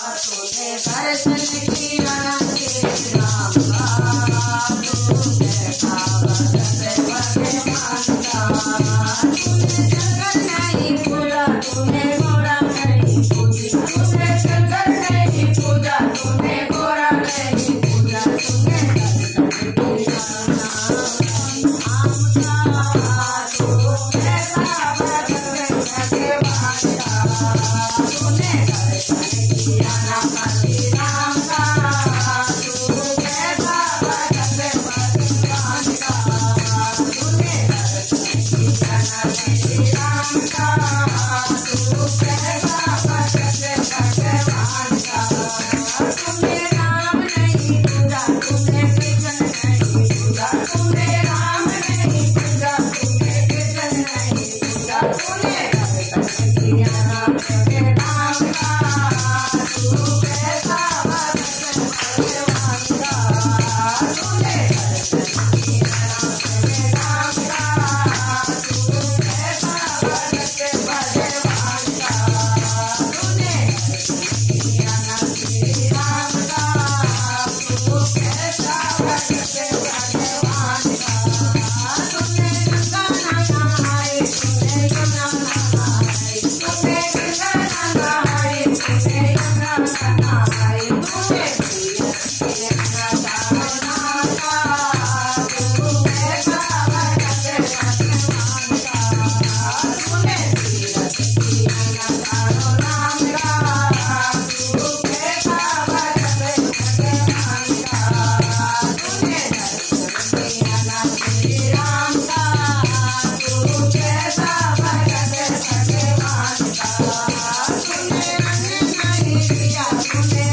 तूने दर्शन किया तेरे राम का, तू देखा भगत भगवान का। तूने जगत नहीं पूजा, तूने घोड़ा नहीं पूजी, तूने जगत नहीं पूजा, तूने घोड़ा नहीं पूजा, तूने दर्शन किया राम का, तू देखा भगत भगवान का। तूने दर्शन किया राम का, तू देखा भगत भगवान का। तूने दर्शन किया राम का, तू देखा भगत भगवान का। तूने राम नहीं पूजा, तूने कृष्ण नहीं पूजा, तूने राम नहीं पूजा, तूने कृष्ण नहीं पूजा, तूने दर्शन किया राम का, तू देखा भगत भगवान का। तूने दर्शन किया राम का, तू देखा भगत भगवान का। तूने दर्शन किया राम का, तू देखा भगत भगवान का। तूने गंगा नहाए, तूने यमुना नहाए, तूने गंगा नहाए, तूने यमुना नहाए, तूने तीरथ किया चारों धाम का, तू देखा भगत भगवान का। तूने तीरथ किया चारों धाम का, तू देखा भगत भगवान का। तूने दर्शन किया राम का, तू देखा भगत भगवान का। तूने अन्न नहीं दिया, तूने